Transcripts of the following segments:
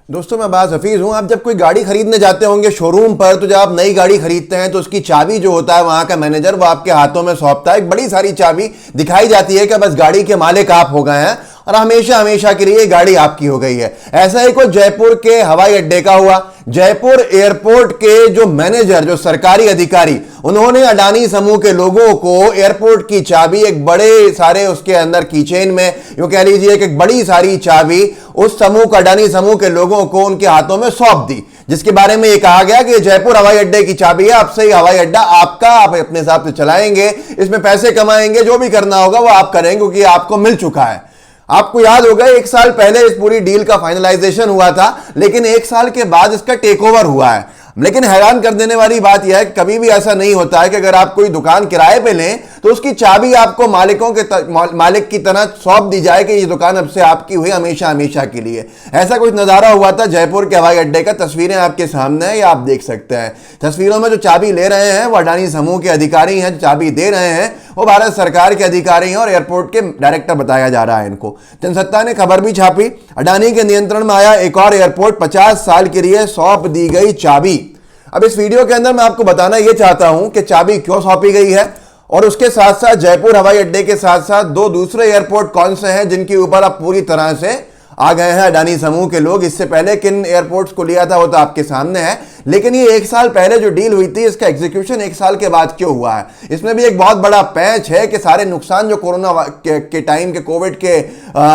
दोस्तों मैं अब्बास हफीज हूं। आप जब कोई गाड़ी खरीदने जाते होंगे शोरूम पर, तो जब आप नई गाड़ी खरीदते हैं तो उसकी चाबी जो होता है वहां का मैनेजर वो आपके हाथों में सौंपता है। एक बड़ी सारी चाबी दिखाई जाती है कि बस गाड़ी के मालिक आप हो गए हैं और हमेशा हमेशा के लिए गाड़ी आपकी हो गई है। ऐसा ही कोई जयपुर के हवाई अड्डे का हुआ। जयपुर एयरपोर्ट के जो मैनेजर, जो सरकारी अधिकारी, उन्होंने अडानी समूह के लोगों को एयरपोर्ट की चाबी एक बड़े सारे उसके अंदर कीचेन में, यूं कह लीजिए कि एक बड़ी सारी चाबी उस समूह का, अडानी समूह के लोगों को उनके हाथों में सौंप दी, जिसके बारे में यह कहा गया कि जयपुर हवाई अड्डे की चाबी है, अब से ही हवाई अड्डा आपका, आप अपने हिसाब से चलाएंगे, इसमें पैसे कमाएंगे, जो भी करना होगा वो आप करेंगे क्योंकि आपको मिल चुका है। आपको याद होगा 1 साल पहले इस पूरी डील का फाइनलाइजेशन हुआ था, लेकिन 1 साल के बाद इसका टेक ओवर हुआ है। लेकिन हैरान कर देने वाली बात यह है कि कभी भी ऐसा नहीं होता है कि अगर आप कोई दुकान किराए पे लें तो उसकी चाबी आपको मालिक की तरह सौंप दी जाए कि ये दुकान अब से आपकी हुई हमेशा हमेशा के लिए। ऐसा कुछ नज़ारा हुआ था जयपुर के हवाई अड्डे का। तस्वीरें आपके सामने हैं, या आप देख सकते हैं। तस्वीरों में जो चाबी ले रहे हैं वो अडानी समूह के अधिकारी हैं, जो चाबी दे रहे हैं वो भारत सरकार के अधिकारी हैं और एयरपोर्ट के डायरेक्टर बताया जा रहा है इनको। जनसत्ता ने खबर भी छापी, अडानी के नियंत्रण में आया एक और एयरपोर्ट, 50 साल के लिए सौंप दी गई चाबी। अब इस वीडियो के अंदर मैं आपको बताना यह चाहता हूं कि चाबी क्यों सौंपी गई है, और उसके साथ साथ जयपुर हवाई अड्डे के साथ साथ 2 दूसरे एयरपोर्ट कौन से हैं जिनके ऊपर अब पूरी तरह से आ गए हैं अडानी समूह के लोग। इससे पहले किन एयरपोर्ट्स को लिया था वो तो आपके सामने है, लेकिन ये 1 साल पहले जो डील हुई थी इसका एग्जीक्यूशन 1 साल के बाद क्यों हुआ है, इसमें भी एक बहुत बड़ा पैच है कि सारे नुकसान जो कोरोना के टाइम के, कोविड के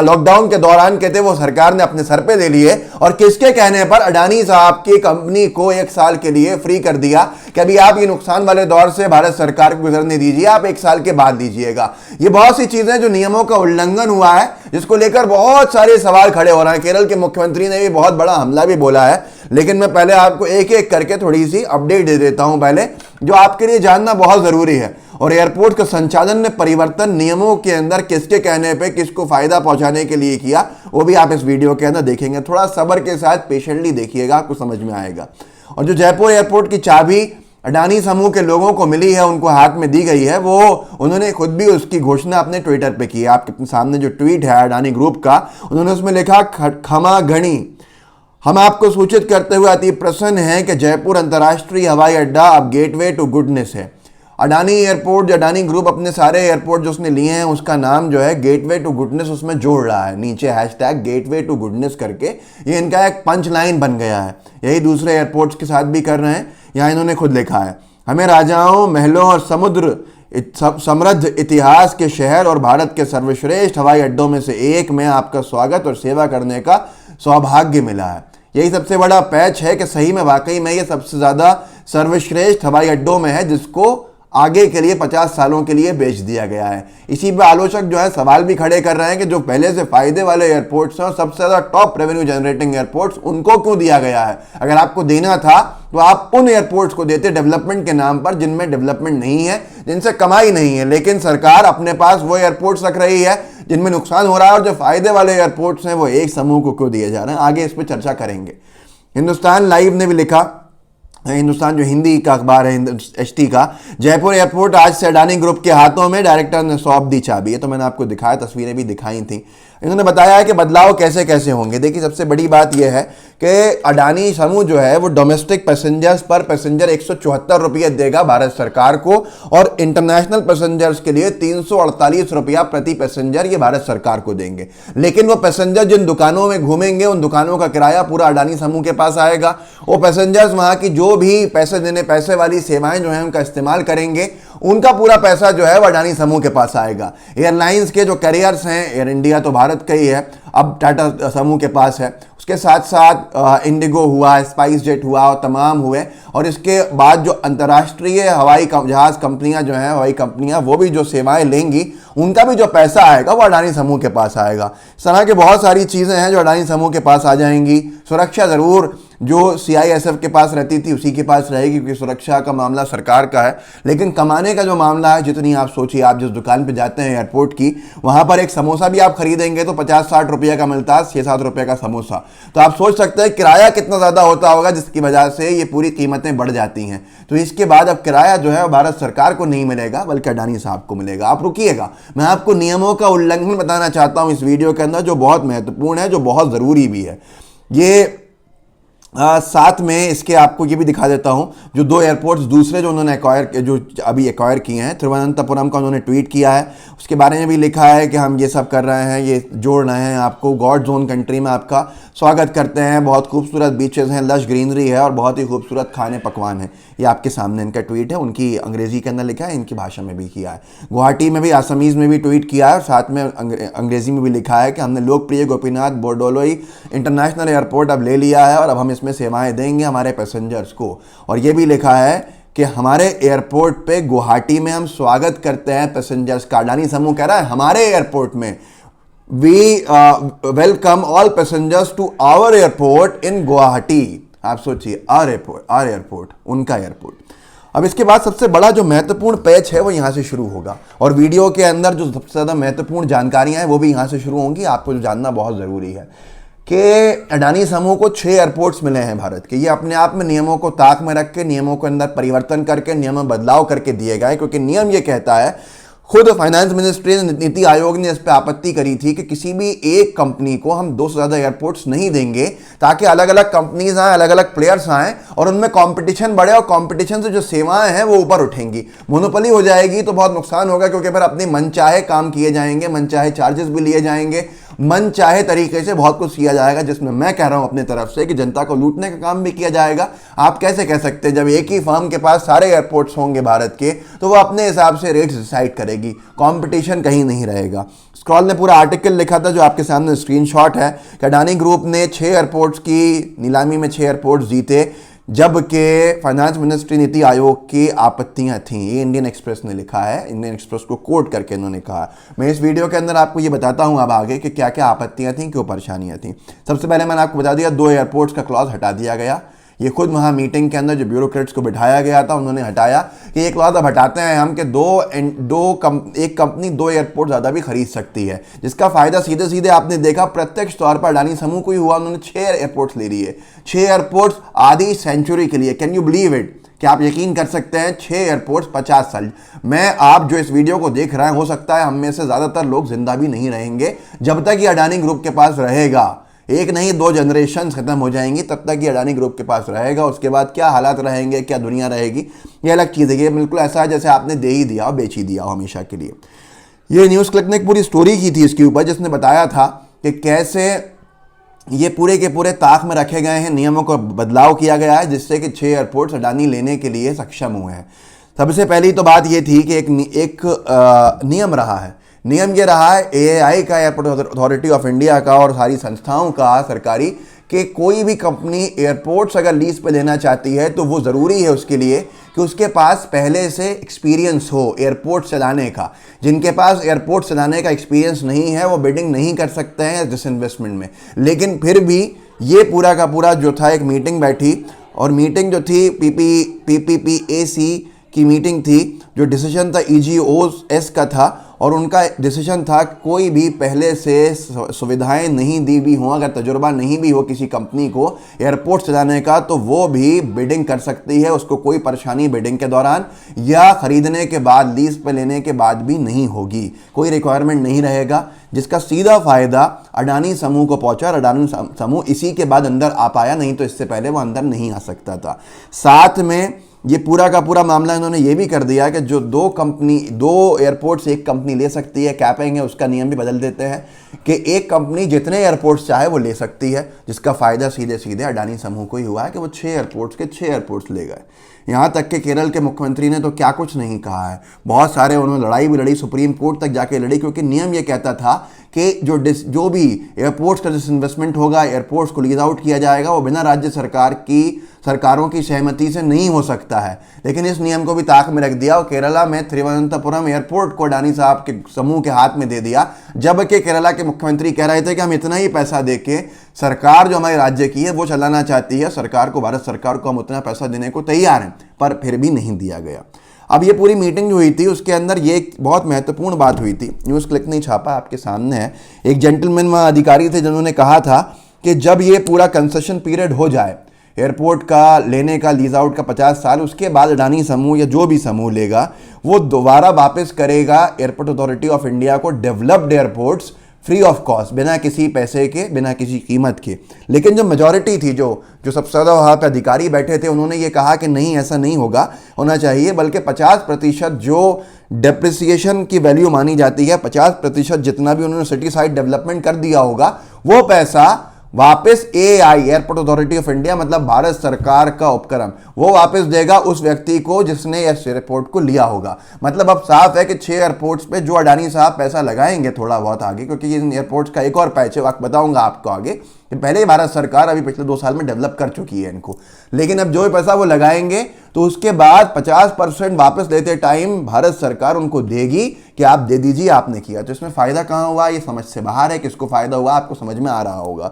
लॉकडाउन के दौरान के थे, वो सरकार ने अपने सर पे ले लिए और किसके कहने पर अडानी साहब की कंपनी को 1 साल के लिए फ्री कर दिया कि अभी आप ये नुकसान वाले दौर से भारत सरकार को गुजरने दीजिए, आप 1 साल के बाद लीजिएगा। ये बहुत सी चीजें जो नियमों का उल्लंघन हुआ है, जिसको लेकर बहुत सारे सवाल खड़े हो रहे हैं। केरल के मुख्यमंत्री ने भी बहुत बड़ा हमला भी बोला है, लेकिन मैं पहले आपको एक एक करके थोड़ी सी अपडेट दे देता हूं पहले, जो आपके लिए जानना बहुत जरूरी है। और एयरपोर्ट के संचालन में परिवर्तन नियमों के अंदर किसके कहने पे किसको फायदा पहुंचाने के लिए किया, वो भी आप इस वीडियो के अंदर देखेंगे। थोड़ा सब्र के साथ पेशेंटली देखिएगा, आपको समझ में आएगा। और जो जयपुर एयरपोर्ट की चाबी अडानी समूह के लोगों को मिली है, उनको हाथ में दी गई है, वो उन्होंने खुद भी उसकी घोषणा अपने ट्विटर पे की है। आपके सामने जो ट्वीट है अडानी ग्रुप का, उन्होंने उसमें लिखा, क्षमा घनी, हम आपको सूचित करते हुए अति प्रसन्न हैं कि जयपुर अंतर्राष्ट्रीय हवाई अड्डा अब गेटवे टू गुडनेस है। अडानी एयरपोर्ट, जो अडानी ग्रुप अपने सारे एयरपोर्ट जो उसने लिए हैं उसका नाम जो है गेटवे टू गुडनेस उसमें जोड़ रहा है, नीचे हैशटैग गेटवे टू गुडनेस करके। ये इनका एक पंच लाइन बन गया है, यही दूसरे एयरपोर्ट्स के साथ भी कर रहे हैं। यहाँ इन्होंने खुद लिखा है, हमें राजाओं, महलों और समुद्र समृद्ध इतिहास के शहर और भारत के सर्वश्रेष्ठ हवाई अड्डों में से एक में आपका स्वागत और सेवा करने का सौभाग्य मिला है। यही सबसे बड़ा पैच है कि सही में वाकई में ये सबसे ज़्यादा सर्वश्रेष्ठ हवाई अड्डों में है, जिसको आगे के लिए 50 सालों के लिए बेच दिया गया है। इसी पर आलोचक जो है सवाल भी खड़े कर रहे हैं कि जो पहले से फायदे वाले एयरपोर्ट्स हैं और सबसे ज़्यादा टॉप रेवेन्यू जनरेटिंग एयरपोर्ट्स, उनको क्यों दिया गया है। अगर आपको देना था तो आप उन एयरपोर्ट्स को देते डेवलपमेंट के नाम पर जिनमें डेवलपमेंट नहीं है, जिनसे कमाई नहीं है। लेकिन सरकार अपने पास वो एयरपोर्ट्स रख रही है जिनमें नुकसान हो रहा है, और जो फायदे वाले एयरपोर्ट्स हैं वो एक समूह को क्यों दिए जा रहे हैं। आगे इस पर चर्चा करेंगे। हिंदुस्तान लाइव ने भी लिखा, हिंदुस्तान जो हिंदी का अखबार है HT का, जयपुर एयरपोर्ट आज से अडानी ग्रुप के हाथों में, डायरेक्टर ने सौंप दी चाबी। ये तो मैंने आपको दिखाया, तस्वीरें भी दिखाई थी। इन्होंने बताया है कि बदलाव कैसे कैसे होंगे। देखिए सबसे बड़ी बात यह है कि अडानी समूह जो है वो डोमेस्टिक पैसेंजर्स पर पैसेंजर 174 रुपये देगा भारत सरकार को, और इंटरनेशनल पैसेंजर्स के लिए 348 रुपया प्रति पैसेंजर ये भारत सरकार को देंगे। लेकिन वो पैसेंजर जिन दुकानों में घूमेंगे उन दुकानों का किराया पूरा अडानी समूह के पास आएगा। वो पैसेंजर्स वहाँ की जो भी पैसे वाली सेवाएं जो हैं उनका इस्तेमाल करेंगे, उनका पूरा पैसा जो है वो अडानी समूह के पास आएगा। एयरलाइंस के जो कैरियर्स हैं, एयर इंडिया तो भारत का ही है, अब टाटा समूह के पास है, उसके साथ साथ इंडिगो हुआ, स्पाइस जेट हुआ और तमाम हुए। और इसके बाद जो अंतर्राष्ट्रीय हवाई जहाज़ कंपनियां जो हैं, हवाई कंपनियां, वो भी जो सेवाएं लेंगी उनका भी जो पैसा आएगा वो अडानी समूह के पास आएगा। इस तरह की बहुत सारी चीज़ें हैं जो अडानी समूह के पास आ जाएंगी। सुरक्षा ज़रूर जो CISF के पास रहती थी उसी के पास रहेगी, क्योंकि सुरक्षा का मामला सरकार का है। लेकिन कमाने का जो मामला है, जितनी आप सोचिए, आप जिस दुकान पे जाते हैं एयरपोर्ट की, वहाँ पर एक समोसा भी आप खरीदेंगे तो 50-60 रुपये का मिलता है, 6-7 रुपये का समोसा। तो आप सोच सकते हैं किराया कितना ज़्यादा होता होगा, जिसकी वजह से ये पूरी कीमतें बढ़ जाती हैं। तो इसके बाद अब किराया जो है भारत सरकार को नहीं मिलेगा बल्कि अडानी साहब को मिलेगा। आप रुकिएगा, मैं आपको नियमों का उल्लंघन बताना चाहता हूँ इस वीडियो के अंदर, जो बहुत महत्वपूर्ण है, जो बहुत ज़रूरी भी है। ये साथ में इसके आपको ये भी दिखा देता हूं, जो दो एयरपोर्ट्स दूसरे जो उन्होंने जो अभी एक्वायर किए हैं, तिरुवनंतपुरम का उन्होंने ट्वीट किया है, उसके बारे में भी लिखा है कि हम ये सब कर रहे हैं, ये जोड़ रहे हैं आपको, गॉड जोन कंट्री में आपका स्वागत करते हैं, बहुत खूबसूरत बीचेस हैं, लश ग्रीनरी है और बहुत ही खूबसूरत खाने पकवान है। ये आपके सामने इनका ट्वीट है, उनकी अंग्रेजी के अंदर लिखा है, इनकी भाषा में भी किया है, गुवाहाटी में भी, आसामीज़ में भी ट्वीट किया है और साथ में अंग्रेजी में भी लिखा है कि हमने लोकप्रिय गोपीनाथ बोरडोलोई इंटरनेशनल एयरपोर्ट अब ले लिया है और अब हम इसमें सेवाएं देंगे हमारे पैसेंजर्स को। और ये भी लिखा है कि हमारे एयरपोर्ट पे गुवाहाटी में हम स्वागत करते हैं पैसेंजर्स का। अडानी समूह कह रहा है हमारे एयरपोर्ट में we welcome all passengers to our airport in Guwahati. आप सोचिए, आवर एयरपोर्ट, उनका एयरपोर्ट। अब इसके बाद सबसे बड़ा जो महत्वपूर्ण पैच है वो यहाँ से शुरू होगा और वीडियो के अंदर जो सबसे ज़्यादा महत्वपूर्ण जानकारियाँ हैं वो भी यहाँ से शुरू होंगी। आपको जो जानना बहुत ज़रूरी है कि अडानी समूह को 6 एयरपोर्ट्स मिले हैं भारत के। ये अपने आप में नियमों को ताक में रख के, नियमों के अंदर परिवर्तन करके, नियम में बदलाव करके दिए गए, क्योंकि नियम ये कहता है, खुद फाइनेंस मिनिस्ट्री ने, नीति आयोग ने इस पर आपत्ति करी थी कि किसी भी एक कंपनी को हम 2 से ज़्यादा एयरपोर्ट्स नहीं देंगे, ताकि अलग अलग कंपनीज आए, अलग अलग प्लेयर्स आएँ और उनमें कंपटीशन बढ़े और कंपटीशन से जो सेवाएं हैं वो ऊपर उठेंगी। मोनोपोली हो जाएगी तो बहुत नुकसान होगा, क्योंकि फिर अपने मनचाहे काम किए जाएंगे, मनचाहे चार्जेस भी लिए जाएंगे, मन चाहे तरीके से बहुत कुछ किया जाएगा, जिसमें मैं कह रहा हूं अपने तरफ से कि जनता को लूटने का काम भी किया जाएगा। आप कैसे कह सकते हैं, जब एक ही फर्म के पास सारे एयरपोर्ट्स होंगे भारत के, तो वो अपने हिसाब से रेट्स डिसाइड करेगी, कंपटीशन कहीं नहीं रहेगा। स्क्रॉल ने पूरा आर्टिकल लिखा था जो आपके सामने स्क्रीनशॉट है कि अडानी ग्रुप ने 6 एयरपोर्ट्स की नीलामी में 6 एयरपोर्ट्स जीते, जबकि फाइनेंस मिनिस्ट्री, नीति आयोग की आपत्तियां थीं। ये इंडियन एक्सप्रेस ने लिखा है, इंडियन एक्सप्रेस को कोट करके इन्होंने कहा। मैं इस वीडियो के अंदर आपको ये बताता हूं अब आगे कि क्या क्या आपत्तियां थीं, क्यों परेशानियां थीं। सबसे पहले मैंने आपको बता दिया 2 एयरपोर्ट्स का क्लॉज हटा दिया गया। ये खुद वहाँ मीटिंग के अंदर जो ब्यूरोक्रेट्स को बिठाया गया था उन्होंने हटाया कि ये क्लॉज अब हटाते हैं हम कि एक कंपनी 2 एयरपोर्ट ज़्यादा भी खरीद सकती है, जिसका फ़ायदा सीधे सीधे आपने देखा प्रत्यक्ष तौर पर अडानी समूह को ही हुआ। उन्होंने 6 एयरपोर्ट्स ले लिए, 6 एयरपोर्ट्स आधी सेंचुरी के लिए। Can you believe it? क्या आप यकीन कर सकते हैं? 6 एयरपोर्ट्स 50 साल। मैं, आप जो इस वीडियो को देख रहे हैं, हो सकता है हम में से ज़्यादातर लोग जिंदा भी नहीं रहेंगे जब तक ये अडानी ग्रुप के पास रहेगा। एक नहीं 2 जनरेशन खत्म हो जाएंगी तब तक ये अडानी ग्रुप के पास रहेगा। उसके बाद क्या हालात रहेंगे, क्या दुनिया रहेगी, ये अलग चीज़ है। ये बिल्कुल ऐसा है जैसे आपने दे ही दिया हो, बेच ही दिया हो हमेशा के लिए। ये न्यूज़ क्लिक ने एक पूरी स्टोरी की थी इसके ऊपर, जिसने बताया था कि कैसे ये पूरे के पूरे ताक में रखे गए हैं, नियमों को बदलाव किया गया है जिससे कि 6 एयरपोर्ट्स अडानी लेने के लिए सक्षम हुए हैं। सबसे पहली तो बात ये थी कि एक नियम रहा है, नियम ये रहा है एएआई का, एयरपोर्ट अथॉरिटी ऑफ इंडिया का और सारी संस्थाओं का सरकारी, कि कोई भी कंपनी एयरपोर्ट्स अगर लीज पे लेना चाहती है तो वो ज़रूरी है उसके लिए कि उसके पास पहले से एक्सपीरियंस हो एयरपोर्ट चलाने का। जिनके पास एयरपोर्ट चलाने का एक्सपीरियंस नहीं है वो बिडिंग नहीं कर सकते हैं डिसइन्वेस्टमेंट में। लेकिन फिर भी ये पूरा का पूरा जो था, एक मीटिंग बैठी और मीटिंग जो थी पीपीपीएसी की मीटिंग थी, जो डिसीजन था ईजीओएस का था और उनका डिसीजन था कोई भी पहले से सुविधाएं नहीं दी भी हों, अगर तजुर्बा नहीं भी हो किसी कंपनी को एयरपोर्ट चलाने का, तो वो भी बिडिंग कर सकती है। उसको कोई परेशानी बिडिंग के दौरान या खरीदने के बाद, लीज पे लेने के बाद भी नहीं होगी, कोई रिक्वायरमेंट नहीं रहेगा, जिसका सीधा फायदा अडानी समूह को पहुंचा और अडानी समूह इसी के बाद अंदर आ पाया, नहीं तो इससे पहले वो अंदर नहीं आ सकता था। साथ में ये पूरा का पूरा मामला इन्होंने ये भी कर दिया कि जो 2 एयरपोर्ट्स एक कंपनी ले सकती है, कैपिंग है, उसका नियम भी बदल देते हैं कि एक कंपनी जितने एयरपोर्ट्स चाहे वो ले सकती है, जिसका फ़ायदा सीधे सीधे अडानी समूह को ही हुआ है कि वो 6 एयरपोर्ट्स के 6 एयरपोर्ट्स ले गए। यहाँ तक कि केरल के मुख्यमंत्री ने तो क्या कुछ नहीं कहा है, बहुत सारे उन्होंने लड़ाई भी लड़ी, सुप्रीम कोर्ट तक जाके लड़ी, क्योंकि नियम ये कहता था कि जो भी एयरपोर्ट्स का डिसइन्वेस्टमेंट होगा, एयरपोर्ट्स को लीज आउट किया जाएगा, वो बिना राज्य सरकारों की सहमति से नहीं हो सकता है। लेकिन इस नियम को भी ताक में रख दिया और केरला में तिरुवनंतपुरम एयरपोर्ट को अडानी साहब के समूह के हाथ में दे दिया, जबकि केरला के मुख्यमंत्री कह रहे थे कि हम इतना ही पैसा देके, सरकार जो हमारे राज्य की है वो चलाना चाहती है, सरकार को, भारत सरकार को हम उतना पैसा देने को तैयार हैं, पर फिर भी नहीं दिया गया। अब ये पूरी मीटिंग जो हुई थी उसके अंदर ये एक बहुत महत्वपूर्ण बात हुई थी, न्यूज़ क्लिक नहीं छापा, आपके सामने है। एक जेंटलमैन वहाँ अधिकारी थे जिन्होंने कहा था कि जब ये पूरा कंसेशन पीरियड हो जाए एयरपोर्ट का लेने का, लीज आउट का 50 साल, उसके बाद अडानी समूह या जो भी समूह लेगा वो दोबारा वापस करेगा एयरपोर्ट अथॉरिटी ऑफ इंडिया को developed airports free of cost, बिना किसी पैसे के, बिना किसी कीमत के। लेकिन जो मेजॉरिटी थी, जो सबसे ज़्यादा वहाँ पे अधिकारी बैठे थे, उन्होंने ये कहा कि नहीं, ऐसा नहीं होना चाहिए, बल्कि 50% जो डेप्रिसिएशन की वैल्यू मानी जाती है, 50% जितना भी उन्होंने सिटी साइड डेवलपमेंट कर दिया होगा, वो पैसा वापस AI, airport authority of India, मतलब भारत सरकार का उपक्रम, वो वापस देगा उस व्यक्ति को जिसने इस एयरपोर्ट को लिया होगा। मतलब अब साफ है कि 6 एयरपोर्ट्स पे जो अडानी साहब पैसा लगाएंगे थोड़ा बहुत आगे, क्योंकि इन एयरपोर्ट्स का एक और पैच है, वक्त बताऊंगा आपको आगे, कि पहले ही भारत सरकार अभी पिछले 2 साल में डेवलप कर चुकी है इनको, लेकिन अब जो पैसा वो लगाएंगे तो उसके बाद 50% वापस लेते टाइम भारत सरकार उनको देगी कि आप दे दीजिए, आपने किया। तो इसमें फायदा कहाँ हुआ, ये समझ से बाहर है। किसको फायदा हुआ आपको समझ में आ रहा होगा।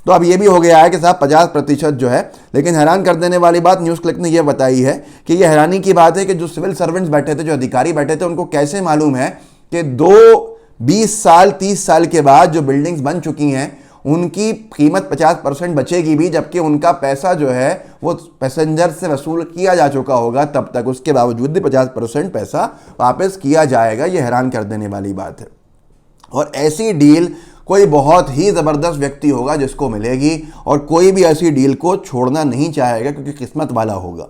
तो अब ये भी हो गया है कि साहब 50% जो है, लेकिन हैरान कर देने वाली बात न्यूज़ क्लिक ने यह बताई है कि ये हैरानी की बात है कि जो सिविल सर्वेंट्स बैठे थे, जो अधिकारी बैठे थे, उनको कैसे मालूम है कि 20 साल 30 साल के बाद जो बिल्डिंग्स बन चुकी हैं उनकी कीमत 50% बचेगी भी, जबकि उनका पैसा जो है वो पैसेंजर से वसूल किया जा चुका होगा तब तक, उसके बावजूद भी 50% पैसा वापस किया जाएगा। ये हैरान कर देने वाली बात है। और ऐसी डील कोई बहुत ही ज़बरदस्त व्यक्ति होगा जिसको मिलेगी, और कोई भी ऐसी डील को छोड़ना नहीं चाहेगा क्योंकि किस्मत वाला होगा।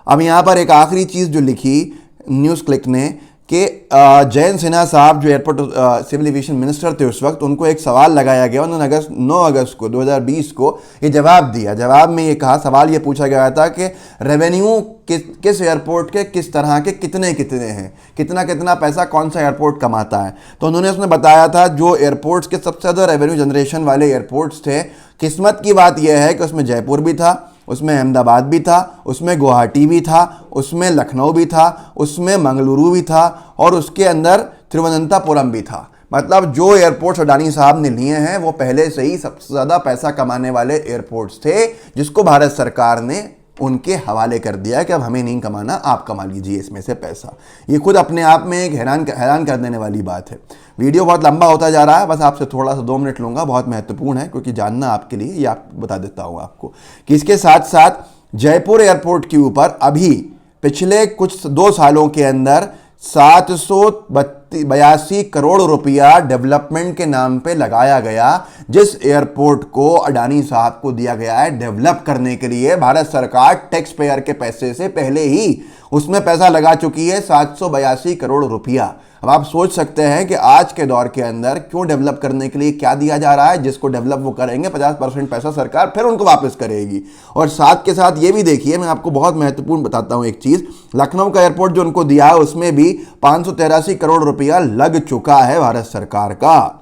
अब यहाँ पर एक आखिरी चीज़ जो लिखी न्यूज़ क्लिक ने कि जयंत सिन्हा साहब जो एयरपोर्ट सिविल एविएशन मिनिस्टर थे उस वक्त, उनको एक सवाल लगाया गया। उन्होंने 9 अगस्त को 2020 को ये जवाब दिया। जवाब में ये कहा, सवाल ये पूछा गया था कि रेवेन्यू किस एयरपोर्ट के किस तरह के कितने हैं, कितना पैसा कौन सा एयरपोर्ट कमाता है। तो उन्होंने उसमें बताया था जो एयरपोर्ट्स के सबसे ज़्यादा रेवेन्यू जनरेशन वाले एयरपोर्ट्स थे, किस्मत की बात यह है कि उसमें जयपुर भी था, उसमें अहमदाबाद भी था, उसमें गुवाहाटी भी था, उसमें लखनऊ भी था, उसमें मंगलुरु भी था, और उसके अंदर तिरुवनंतपुरम भी था। मतलब जो एयरपोर्ट्स अडानी साहब ने लिए हैं वो पहले से ही सबसे ज़्यादा पैसा कमाने वाले एयरपोर्ट्स थे, जिसको भारत सरकार ने उनके हवाले कर दिया है कि अब हमें नहीं कमाना, आप कमा लीजिए इसमें से पैसा। ये खुद अपने आप में एक हैरान कर देने वाली बात है। वीडियो बहुत लंबा होता जा रहा है, बस आपसे थोड़ा सा 2 मिनट लूँगा, बहुत महत्वपूर्ण है क्योंकि जानना आपके लिए, ये आप बता देता हूँ आपको कि इसके साथ साथ जयपुर एयरपोर्ट के ऊपर अभी पिछले कुछ 2 सालों के अंदर 782 करोड़ रुपया डेवलपमेंट के नाम पे लगाया गया, जिस एयरपोर्ट को अडानी साहब को दिया गया है डेवलप करने के लिए। भारत सरकार टैक्स पेयर के पैसे से पहले ही उसमें पैसा लगा चुकी है, 782 करोड़ रुपया। अब आप सोच सकते हैं कि आज के दौर के अंदर क्यों डेवलप करने के लिए क्या दिया जा रहा है। जिसको डेवलप वो करेंगे, 50% पैसा सरकार फिर उनको वापस करेगी। और साथ के साथ ये भी देखिए, मैं आपको बहुत महत्वपूर्ण बताता हूं एक चीज़, लखनऊ का एयरपोर्ट जो उनको दिया है उसमें भी 583 करोड़ रुपया लग चुका है भारत सरकार का।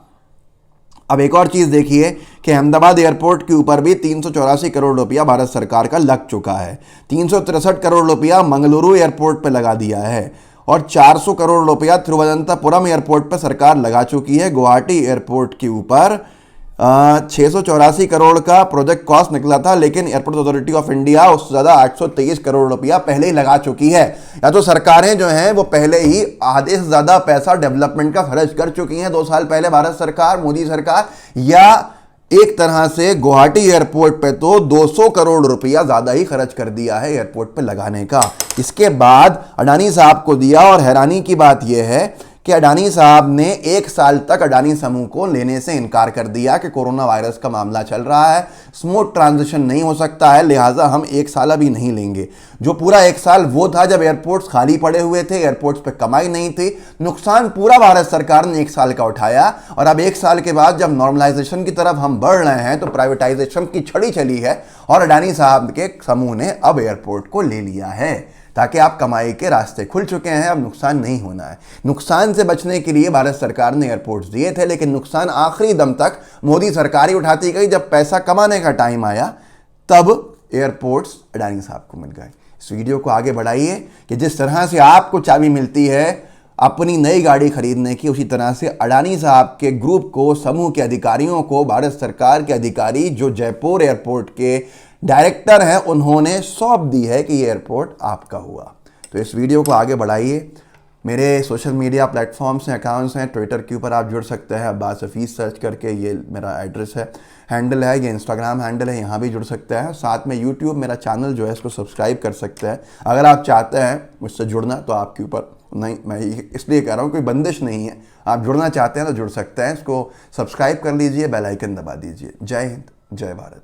अब एक और चीज़ देखिए कि अहमदाबाद एयरपोर्ट के ऊपर भी 384 करोड़ रुपया भारत सरकार का लग चुका है। 363 करोड़ रुपया मंगलुरु एयरपोर्ट पर लगा दिया है, और 400 करोड़ रुपया तिरुवनंतपुरम एयरपोर्ट पर सरकार लगा चुकी है। गुवाहाटी एयरपोर्ट के ऊपर 684 करोड़ का प्रोजेक्ट कॉस्ट निकला था, लेकिन एयरपोर्ट अथॉरिटी ऑफ इंडिया उससे ज़्यादा 823 करोड़ रुपया पहले ही लगा चुकी है। या तो सरकारें जो हैं वो पहले ही आधे से ज़्यादा पैसा डेवलपमेंट का खर्च कर चुकी हैं 2 साल पहले भारत सरकार, मोदी सरकार, या एक तरह से गुवाहाटी एयरपोर्ट पे तो 200 करोड़ रुपया ज़्यादा ही खर्च कर दिया है एयरपोर्ट पे लगाने का। इसके बाद अडानी साहब को दिया, और हैरानी की बात यह है कि अडानी साहब ने 1 साल तक अडानी समूह को लेने से इनकार कर दिया कि कोरोना वायरस का मामला चल रहा है, स्मूथ ट्रांजिशन नहीं हो सकता है, लिहाजा हम 1 साल अभी नहीं लेंगे। जो पूरा 1 साल वो था जब एयरपोर्ट्स खाली पड़े हुए थे, एयरपोर्ट्स पे कमाई नहीं थी, नुकसान पूरा भारत सरकार ने 1 साल का उठाया। और अब 1 साल के बाद जब नॉर्मलाइजेशन की तरफ हम बढ़ रहे हैं तो प्राइवेटाइजेशन की छड़ी चली है, और अडानी साहब के समूह ने अब एयरपोर्ट को ले लिया है ताकि आप कमाई के रास्ते खुल चुके हैं, अब नुकसान नहीं होना है। नुकसान से बचने के लिए भारत सरकार ने एयरपोर्ट्स दिए थे, लेकिन नुकसान आखिरी दम तक मोदी सरकार ही उठाती गई। जब पैसा कमाने का टाइम आया तब एयरपोर्ट्स अडानी साहब को मिल गए। इस वीडियो को आगे बढ़ाइए कि जिस तरह से आपको चाबी मिलती है अपनी नई गाड़ी खरीदने की, उसी तरह से अडानी साहब के ग्रुप को, समूह के अधिकारियों को, भारत सरकार के अधिकारी जो जयपुर एयरपोर्ट के डायरेक्टर हैं, उन्होंने सौंप दी है कि ये एयरपोर्ट आपका हुआ। तो इस वीडियो को आगे बढ़ाइए। मेरे सोशल मीडिया प्लेटफॉर्म्स हैं, अकाउंट्स हैं, ट्विटर के ऊपर आप जुड़ सकते हैं, अब्बास हफीज़ सर्च करके, ये मेरा एड्रेस है, हैंडल है, ये इंस्टाग्राम हैंडल है, यहाँ भी जुड़ सकते हैं। साथ में यूट्यूब मेरा चैनल जो है इसको सब्सक्राइब कर सकते हैं। अगर आप चाहते हैं मुझसे जुड़ना तो आपके ऊपर नहीं, मैं इसलिए कह रहा हूँ कोई बंदिश नहीं है, आप जुड़ना चाहते हैं तो जुड़ सकते हैं। इसको सब्सक्राइब कर लीजिए, बेल आइकन दबा दीजिए। जय हिंद, जय भारत।